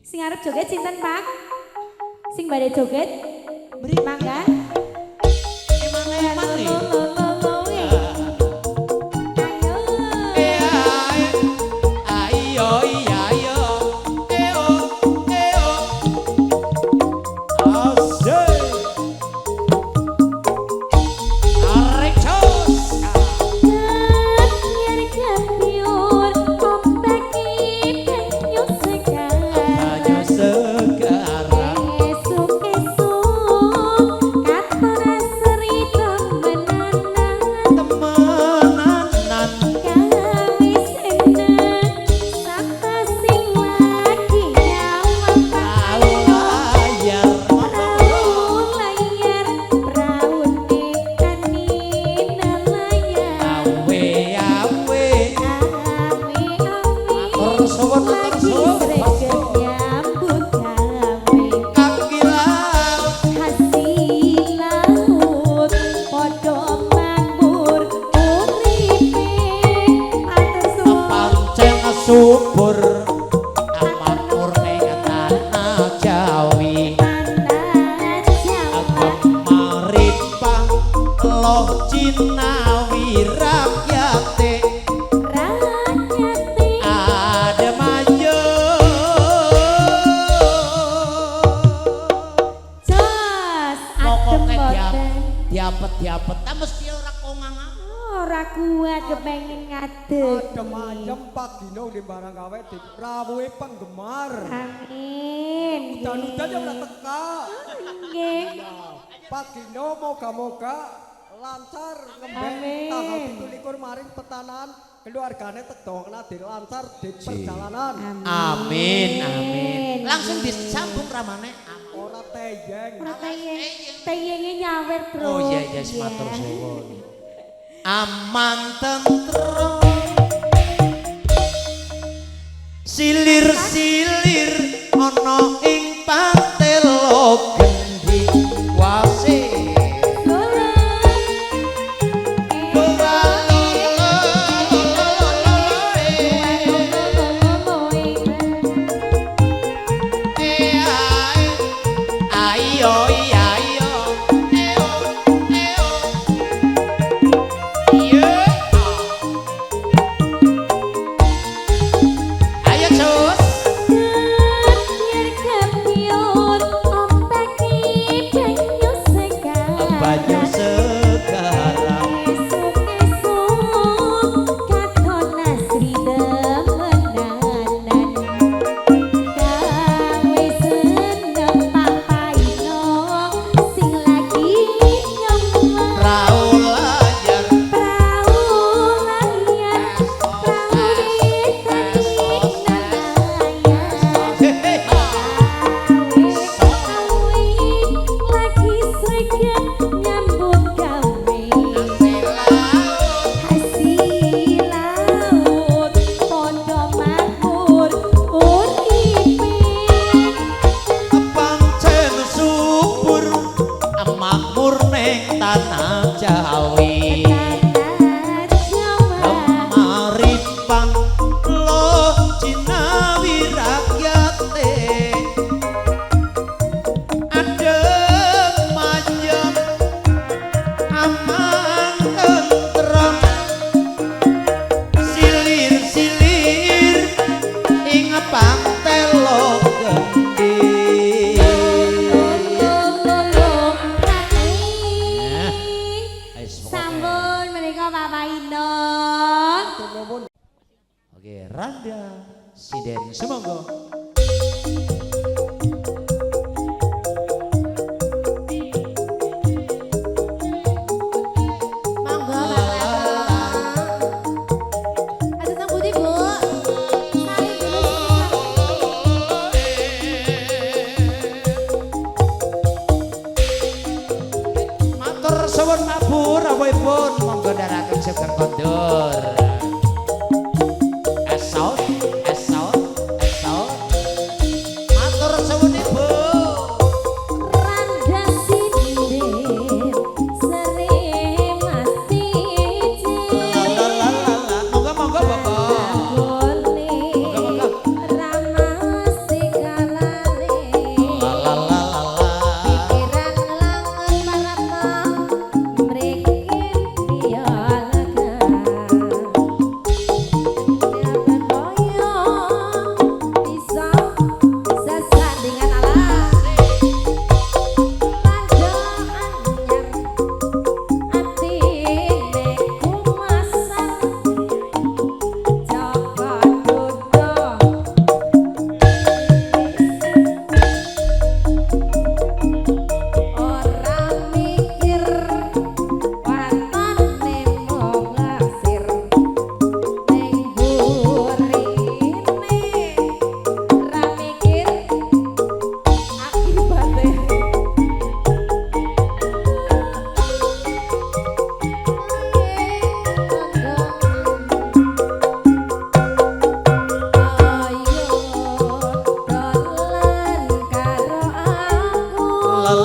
Sing arep joget sinten, Pak? Sing badhe joget? Beri mangga. Emang nih. Ayo iya ayo. Eo eo. Asik. Arek jos. Subur aman murni tanah Jawi Gemaripang loh Cinawi rakyate ada mayo jos pokoknya diapet mesti ora kongang ora kuat kepengen ngadeg. Adem-adem Pak Dino di barang gawe di rawuhe penggemar. Amin. Udan-udan yang udah teka. Nggih. Pak Dino moga-moga lancar ngembek tanggal 17 maring petanan keluargane tedokna di lancar di perjalanan. amin amin langsung disambung ramane Ora teyeng. Ora teyeng. Teyenge nyawer, Bro. oh iya iya matur suwun aman tentrem silir-silir ana ing pantelo gendi wase tanah Jawi Gemaripang loh Cinawi rakyate adem mayem aman tentrem silir-silir ing pantelo gendi Sampun menika Bapak Ino. Oke, Randa Sinden Sumangga. Monggo Bapak. Ada sang putih, Bu. Saling dulu. Matur suwun mabur rawuhipun monggo ndaraken sugeng kondur. Esot. Matur suwun Ibu. Randa Sinden sere masti Monggo Bapak. boleh Monggo. ramah segala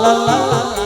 la la la.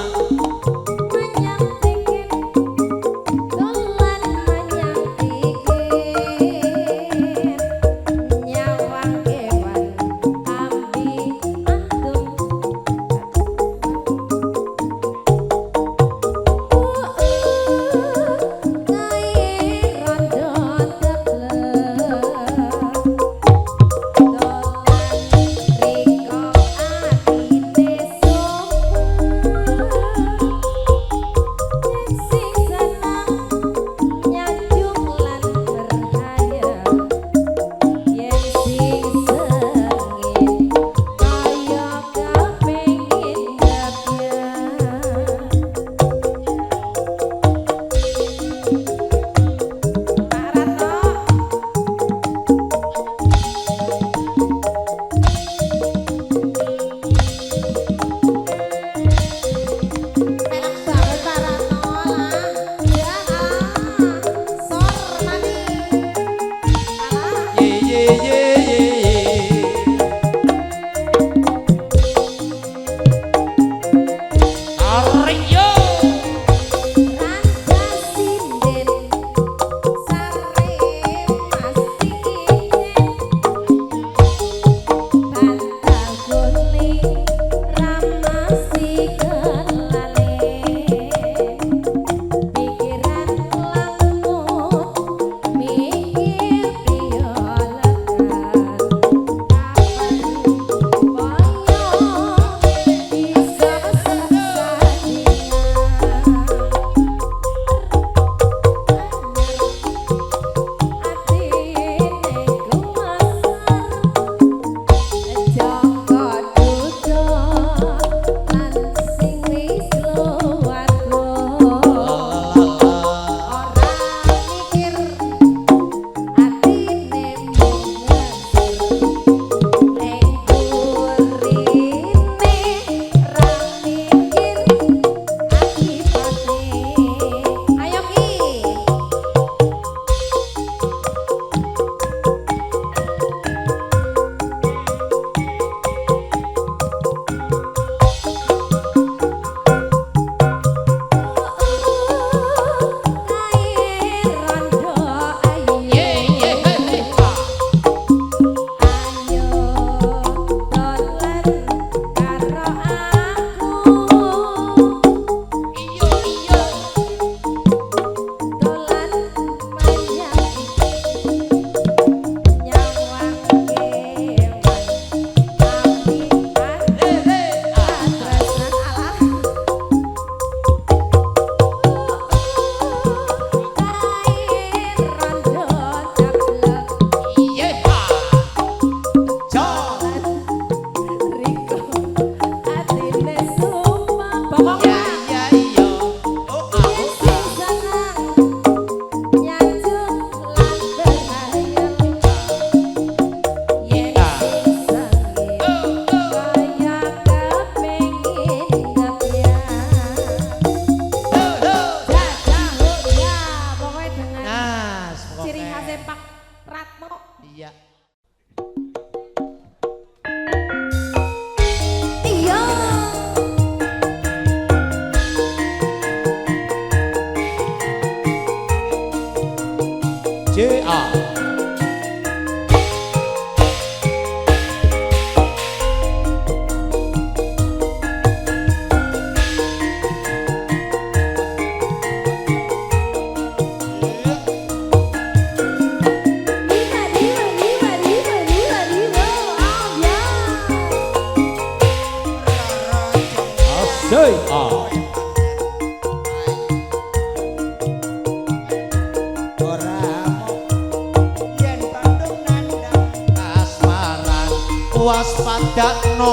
Waspadakno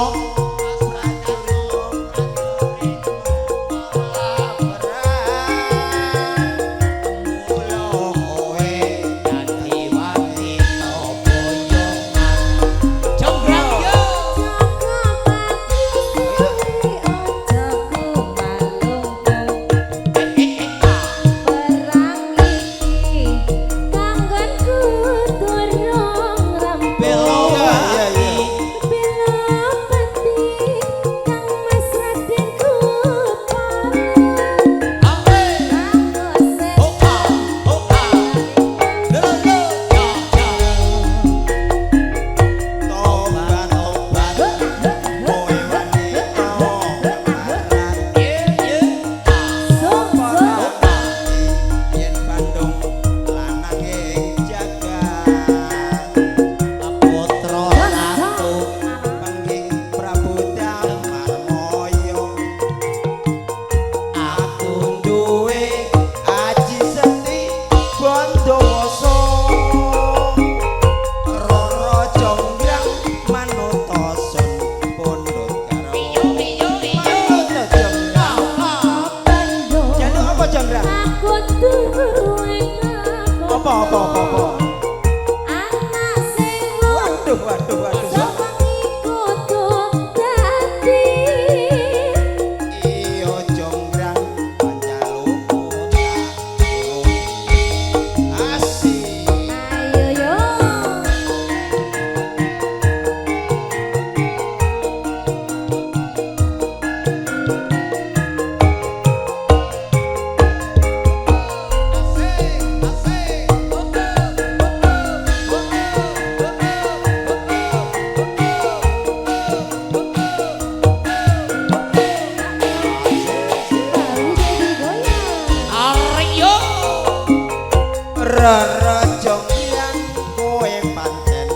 Rara Jonggrang kowe pancen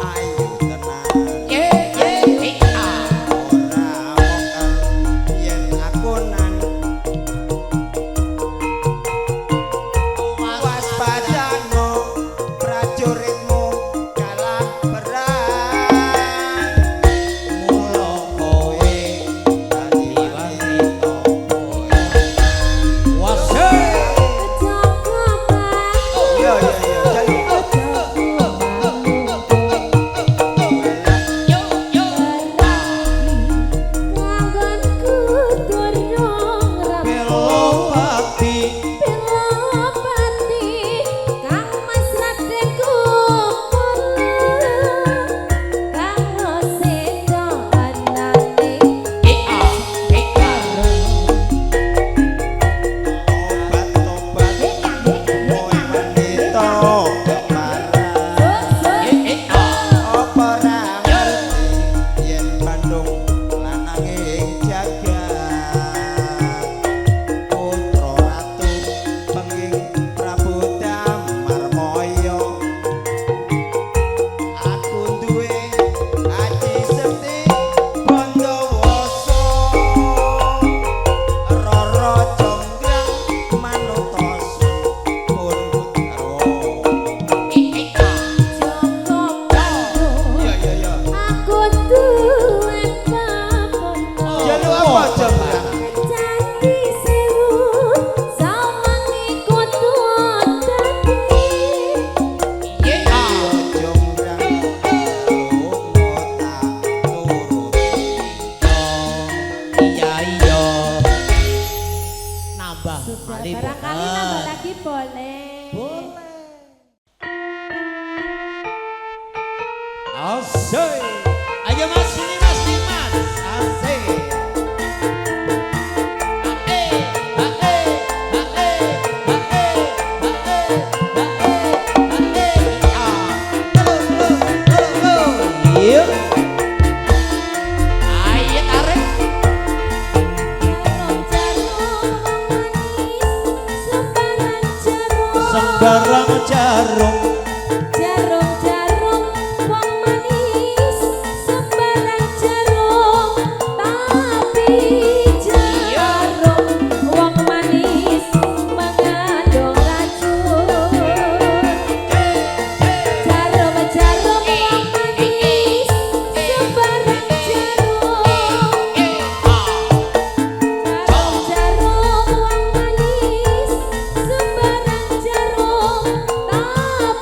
ayu tenan. Ora mokal yen aku nan waspadano prajuritmu kalah perang. Mula kowe dadi wanita wasih. Iya iya iya. Barangkali nambah lagi boleh. Asik. Ayo Mas, sini Mas Dimas. Asik. Sembarang jarum Jarum-jarum wong manis, sembarang jarum, tapi jarum wong manis mengandung racun. Jarum-jarum wong manis, sembarang jarum. Jarum-jarum wong manis, sembarang jarum, tapi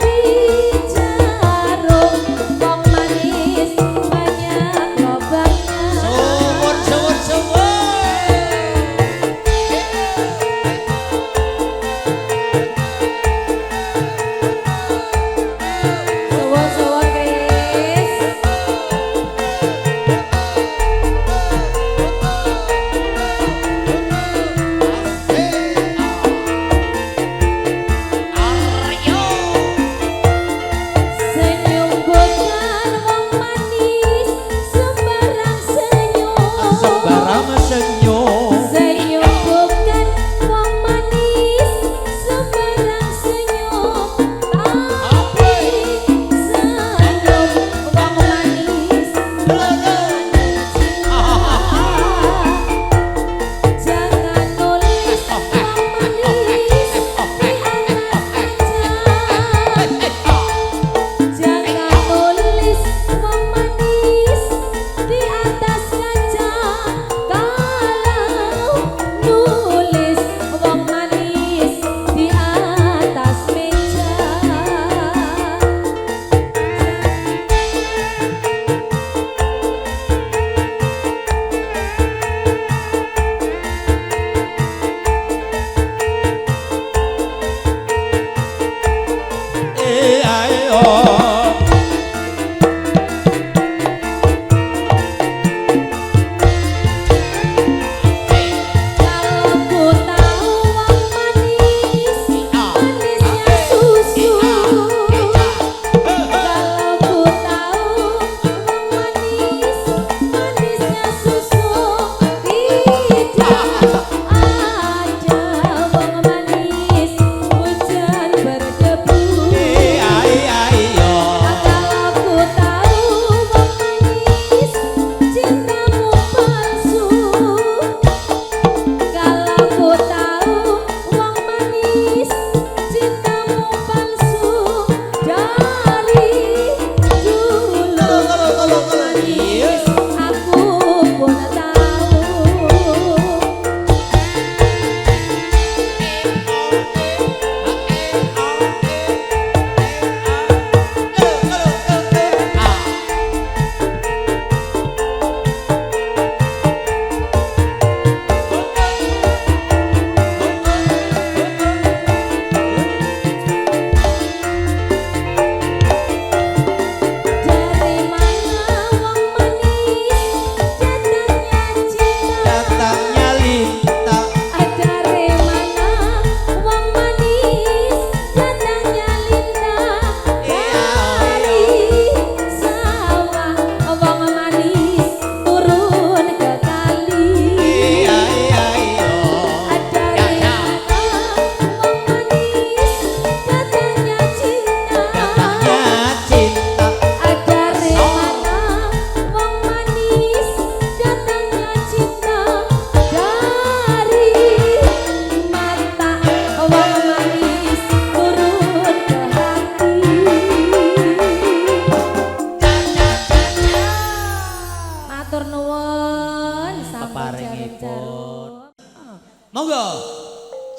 Matur nuwun sampun Peparingipun. jarum-jarum. Monggo.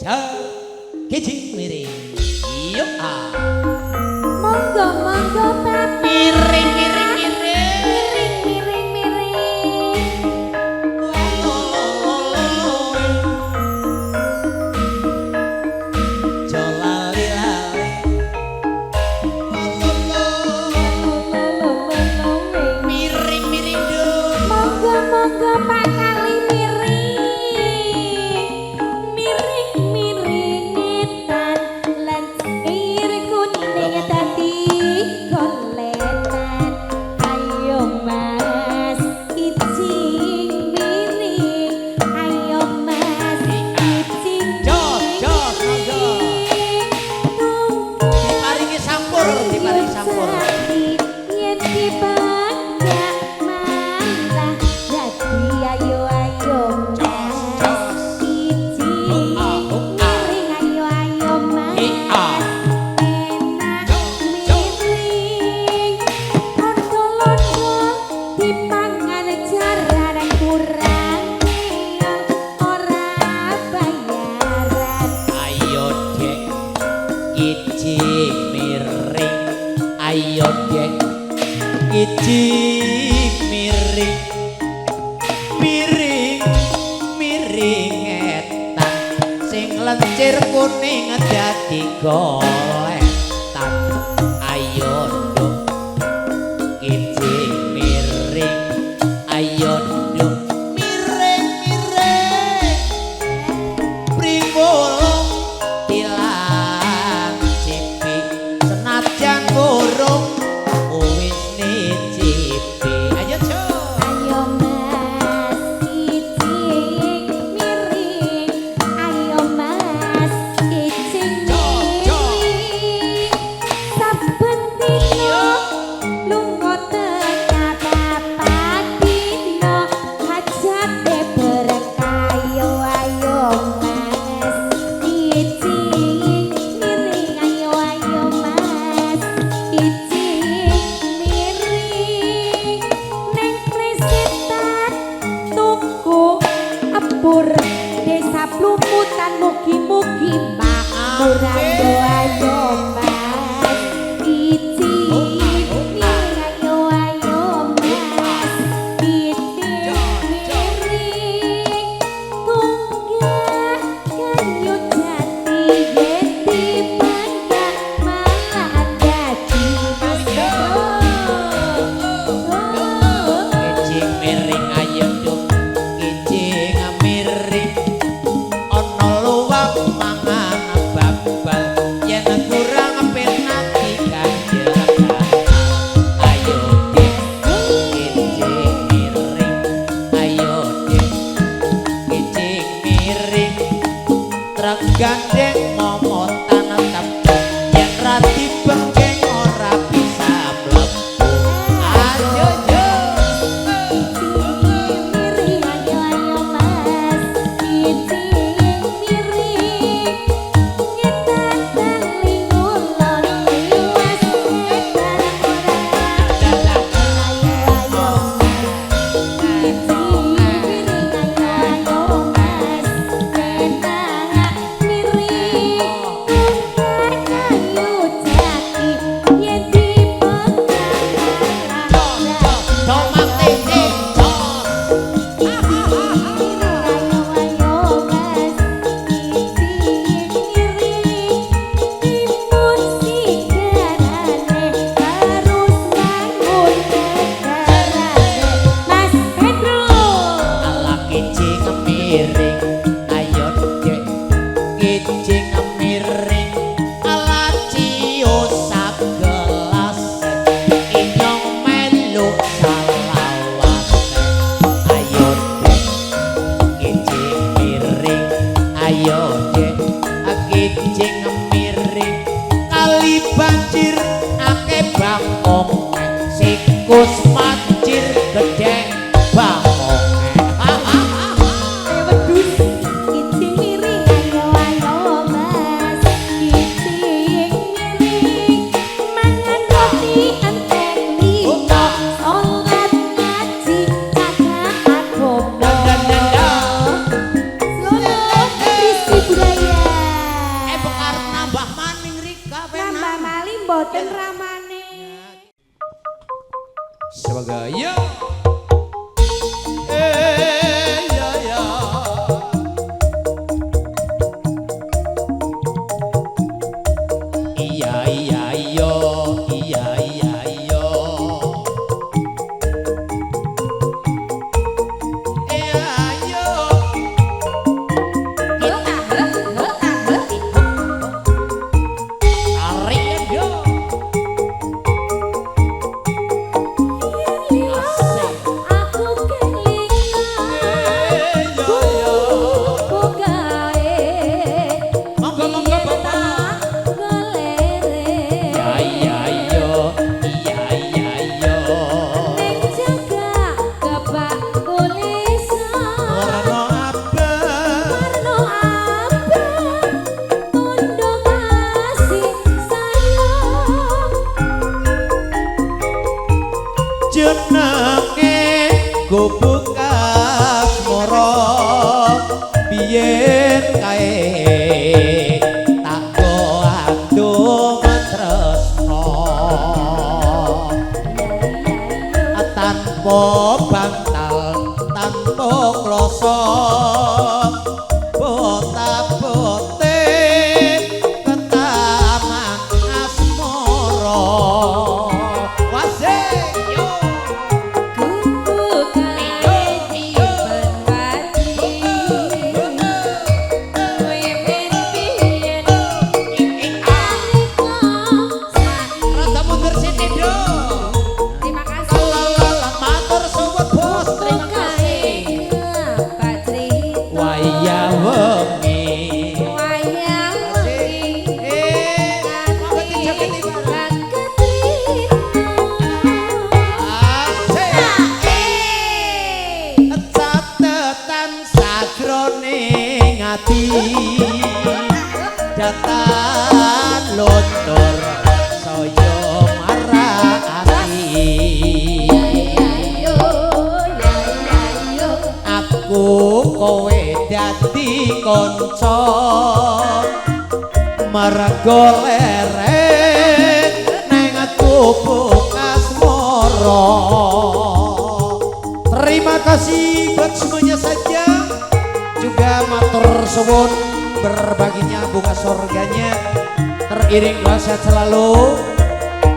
Jar kiji miring. Yuk ah. Monggo monggo Bapak. Miring miring miring. Miring miring miring. Jolali lali. Miring miring dong. Monggo monggo Pak Kali miring. Miring miring ngetan lan cengkir kuning dadi goletan. Ayo Mas ijing miring. Ayo Mas ijing Jos, jos, monggo. Diparingi sampur, diparingi sampur. Yen dibangga malah dadi ayo ayo Jos, jos. Iji miring ayo ayo mas Iya. enak Jos, miring londo-londo dipangan jarang kurang ora bayaran. Ayo dek kiji miring. Ayo dek kiji miring. Miring miring etan sing lencir kuning dadi goletan. Ayo nduk kiji miring. Ayo nduk miring miring. Priwulung ilang cipi senajan burung wis nicipi. Ayo Jo. Ayo mas ijing miring. Ayo mas ijing miring. Saben dina lunga tengah papat dina hajate berkah. Ayo mas ijing miring. Ayo mas ijing miring. Neng Presetan tuku apur desa Plumutan mugi-mugi makmur. Ayo mas ijing miring. Ayo mas ijing miring. Tunggah kayu jati yen dibangga malah dadi Kicing miring ayo nduk kicing miring. Ana luwak mangan babal yen kurang gubuk asmara biyen kae tak ando matresno tanpa bantal tanpa kloso bota-bote ketaman asmara wasih yo Gubuk kae dipen pati kowe ben biyen rada mundur sithik yo terima kasih matur suwun bos terima kasih Pak Cerita wayah wengi wayang wengi monggo dijoget iki bareng catetan sajroning ati datan luntur saya marani aku kowe dadi kanca mergo lereng nang gubuk asmara. Terima kasih buat semuanya saja. Juga matur suwun berbaginya bunga surganya. Teriring sehat selalu.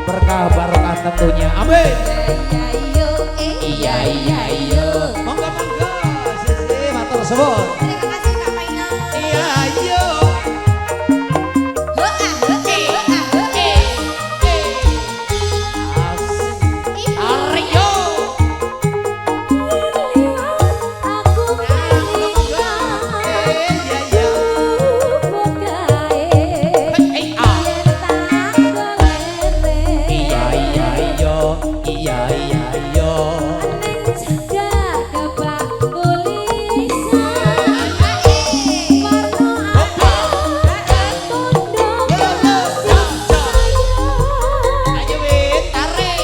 Berkah barokah tentunya. Amin. Iya iya iya. Monggo monggo. Sisi matur suwun. Terima kasih Kak Maina. Iya iya. Aryo. Aku Iya iya. gubuk kae Hei ah. yen tak golere Iya iya iya. Iya iya iya. ning jagat kebak tulisan warna abang tunduk kasih sayang Ayo wit tarik.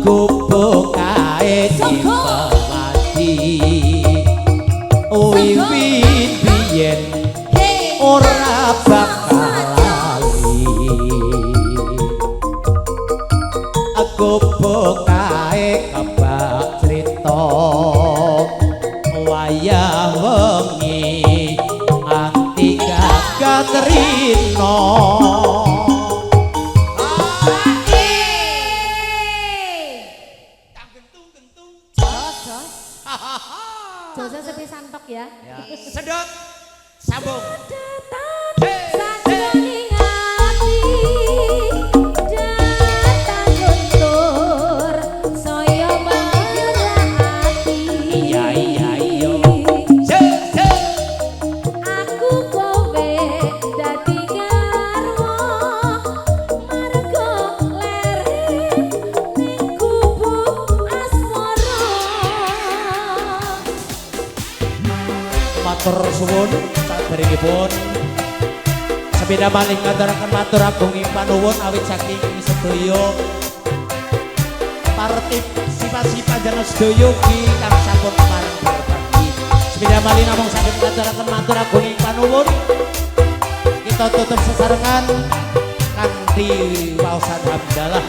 Gubuk kae dipawati wiwit biyen ora bakal lali gubuk kae kebak crita wayah wengi nganti gagat rino. Jojo sepi santok ya. Ya, sedot sambung. Sajroning ati datang guntur saya berhati. Iya iya iya. Aku kowe dadi garwa marga lereng ning gubuk asmara. Matur suwun saderengipun sepeda maling ngaturaken matur agung ing panuwun awit saking sedaya partisipasi panjenengan sedaya ugi kang sampun pareng berbagi. Sepeda maling namung saged ngaturaken matur agung ing panuwun. Kita tutup sesarengan kanthi waosan hamdalah.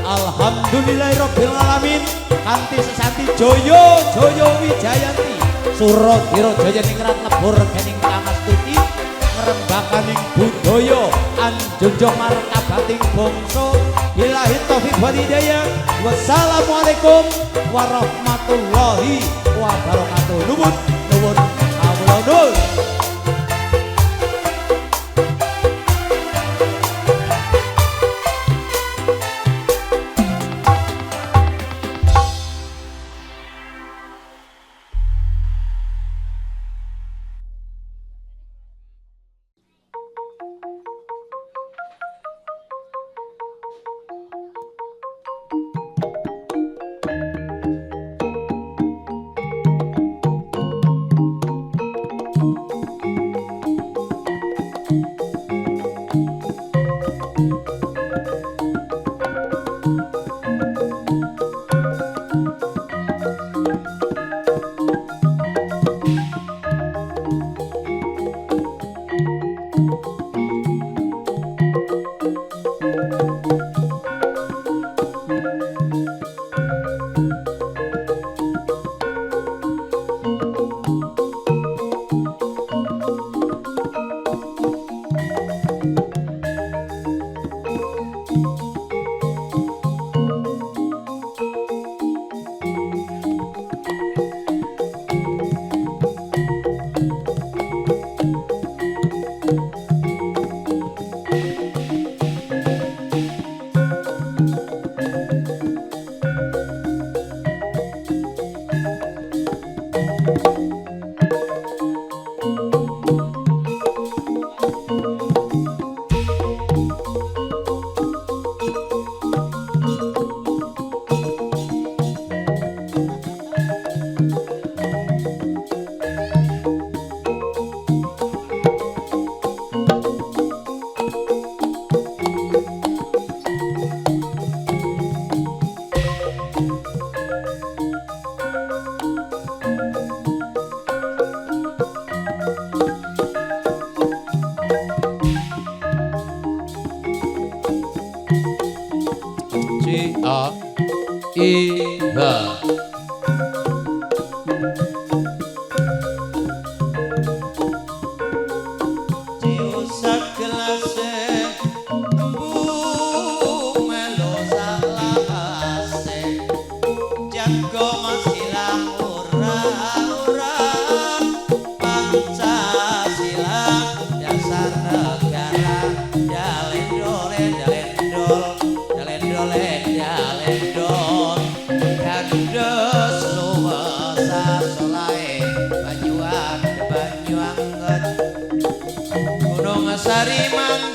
Alhamdulillahirabbil alamin. Kanthi sesanti Joyo Joyo Wijayanti. Suradira Jaya ningrat lebur kening kamastuti ngrembakaning budaya anjunjung martabating bangsa billahi taufik wal hidayah. Wassalamualaikum warahmatullahi wabarakatuh. Nuwun nuwun kawula nuwun.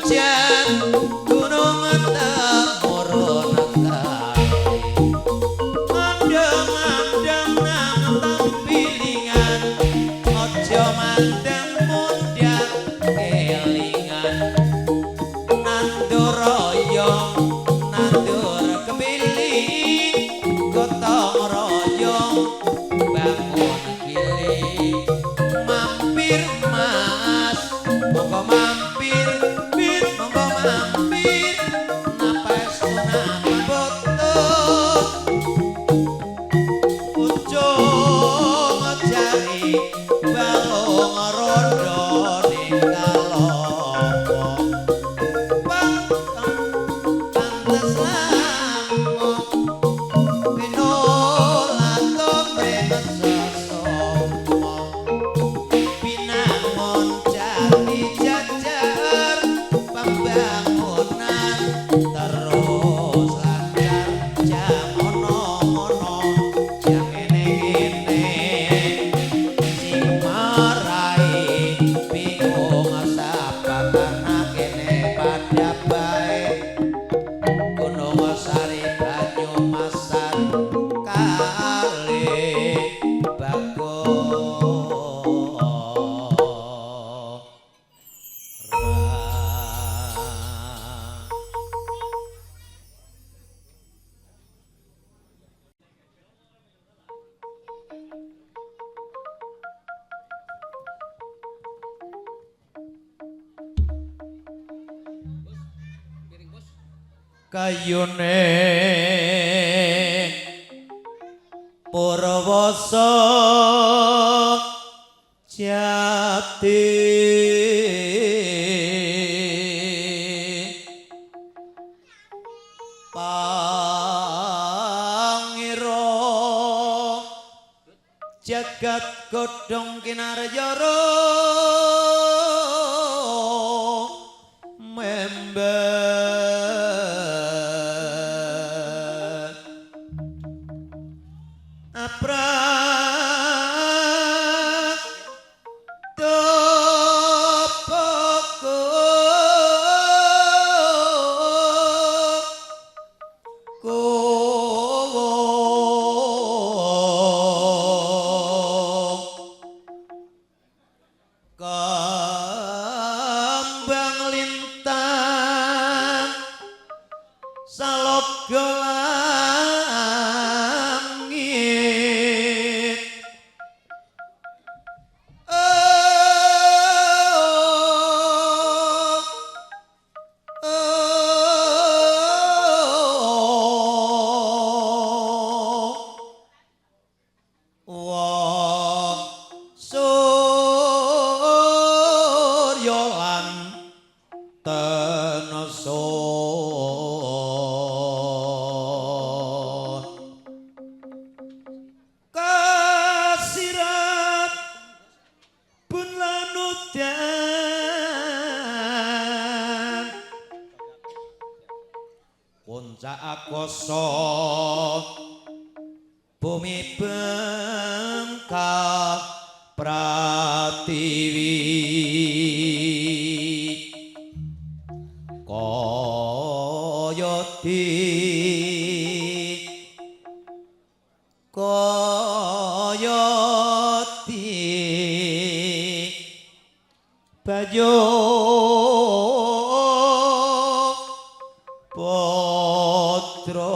hujan gunung temurun andang-andang nang tampilingan aja mandang mundhak kelingan nandur royong nandur kepilih gotong royong bangun pilih mampir mas monggo mampir bir monggo mampir napas tunang foto ujung jari balung rondo ning kalopo pantes lamong pinolato premesosomo pinangon jati jajar pembangunan terus lancar jamono-mono jam ngene-ngene sing marai bingung sapa karena kene pada bae gunung sari banyu masan kali kayune Purwasa jati pangira jagat godhong kinarjara member kembang lintang saloga langit wong surya lan tenesun kasirat pun lanudan puncak akasa bumi bengkak pratiwi kaya bayo putra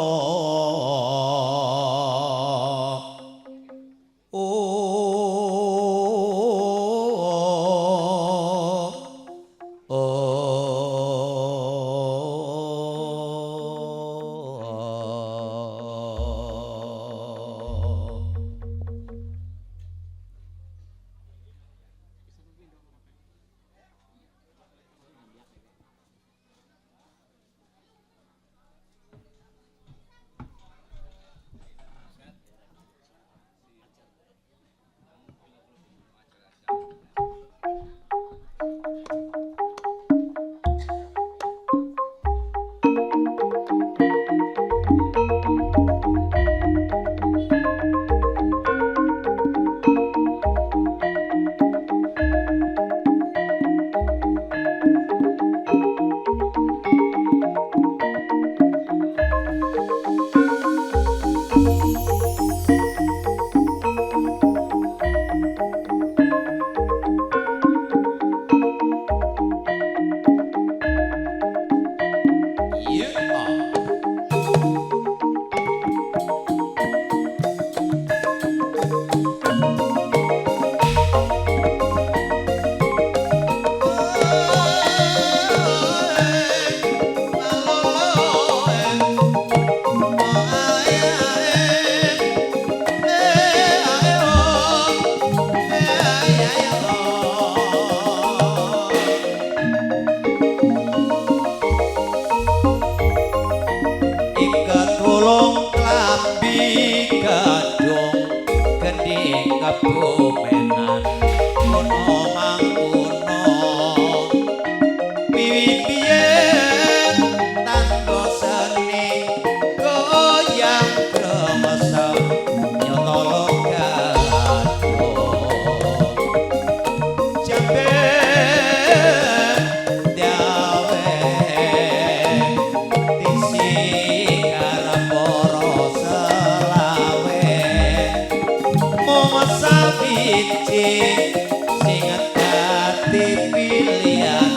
sing dadi pilihan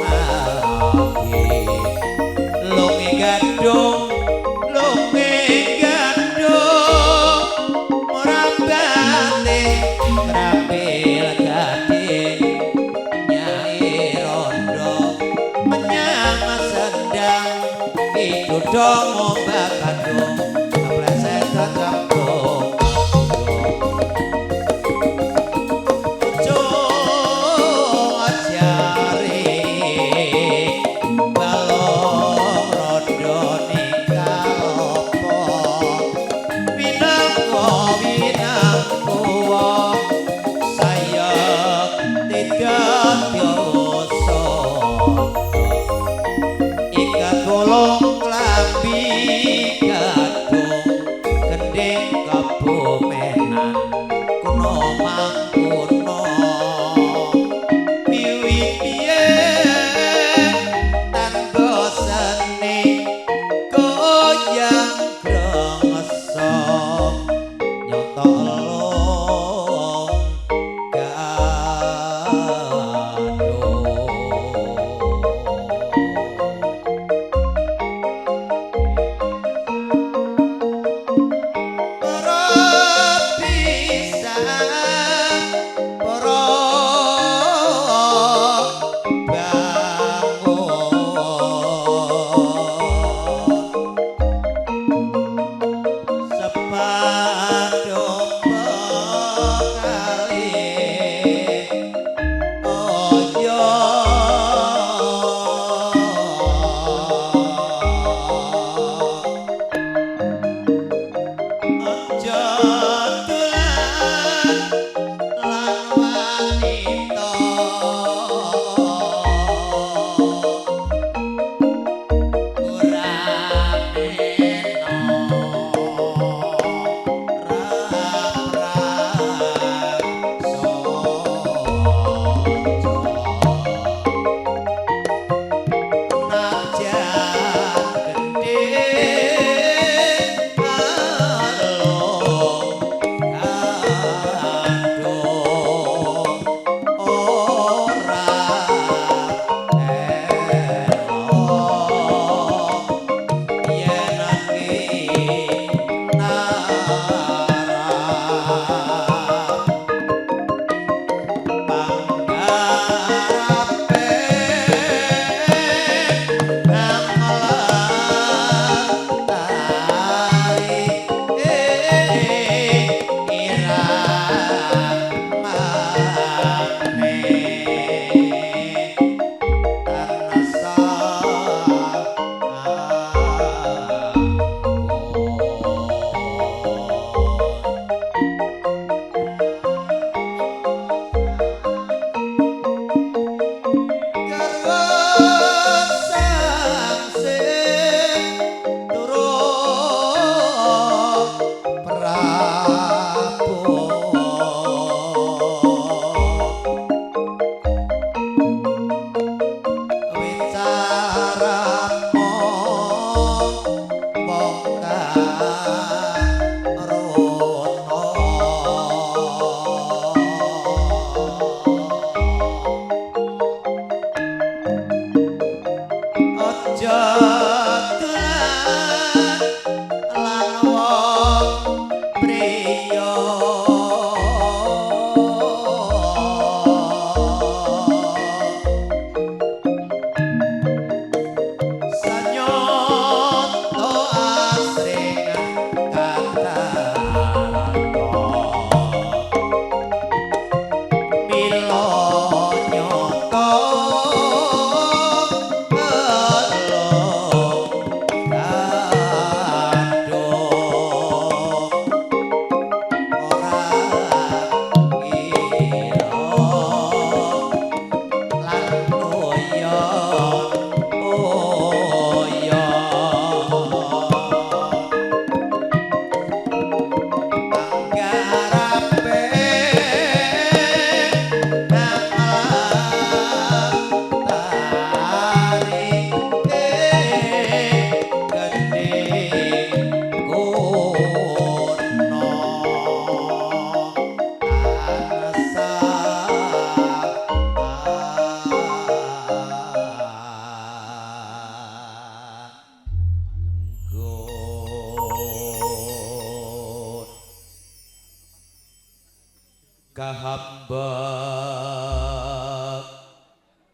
ati lunge gadung lunge gadung murabate terampil gading nyai rondo menyang sedang itu dong ombak gadung pleset kampung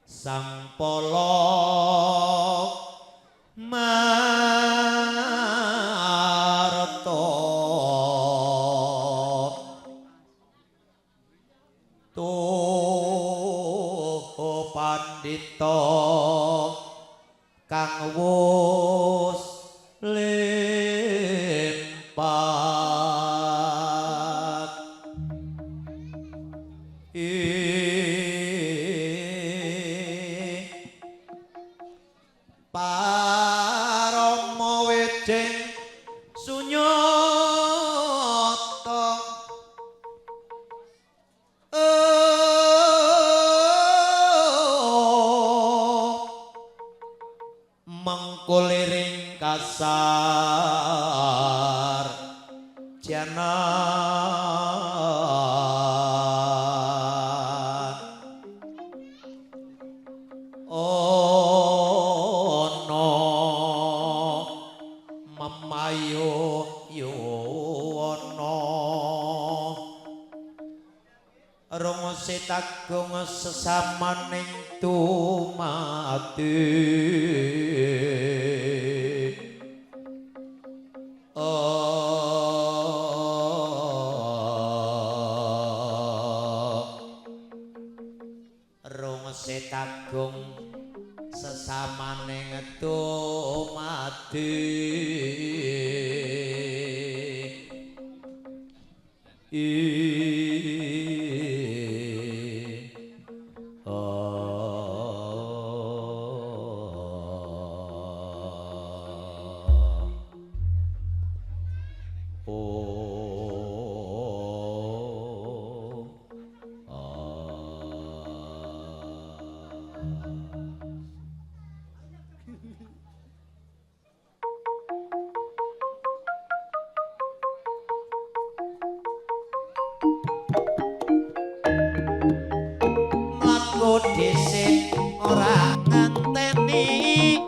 sang polok marto tuh pandito kang wus lempat Parama wejing sunyata mengkuliring kasar janan ono memayu yuwono rung sitagung sesamaning tumati rung sitagung sesamaning tumati dhisik ora nganteni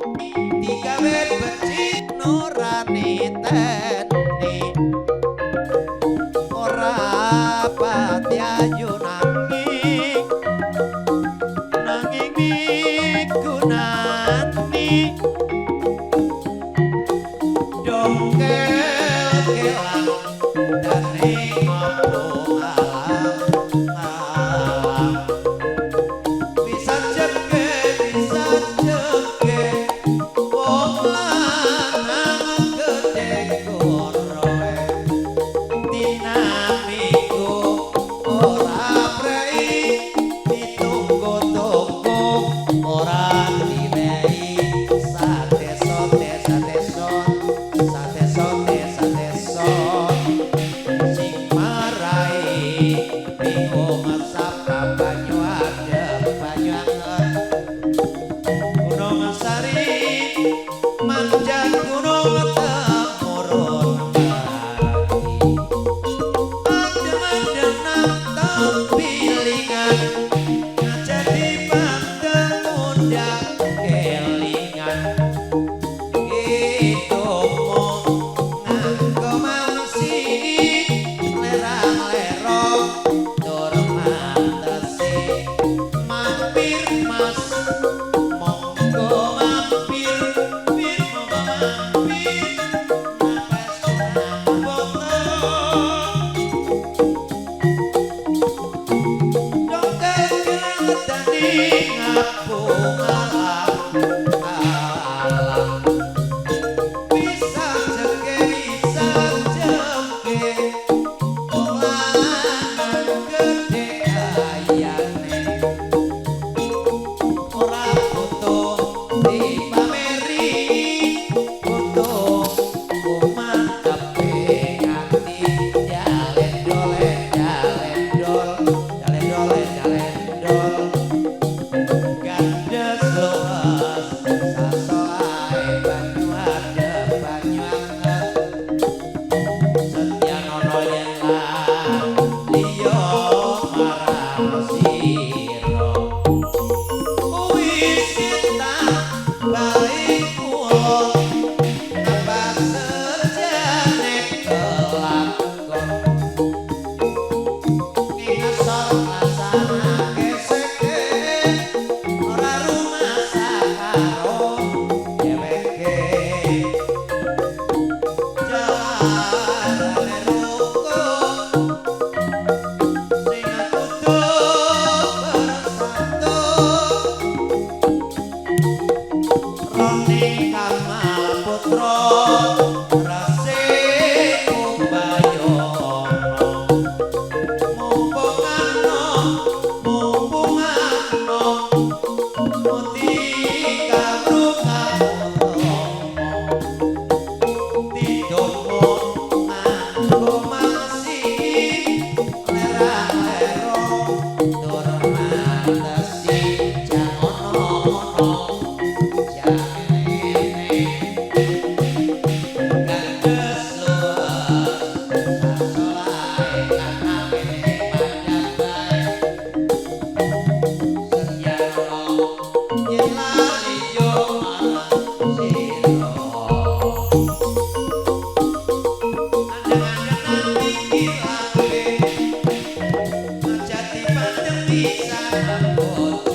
digawe becik nurani teni ora pati ayu nanging migunani dongkel kelang dane ngopo Sana Foto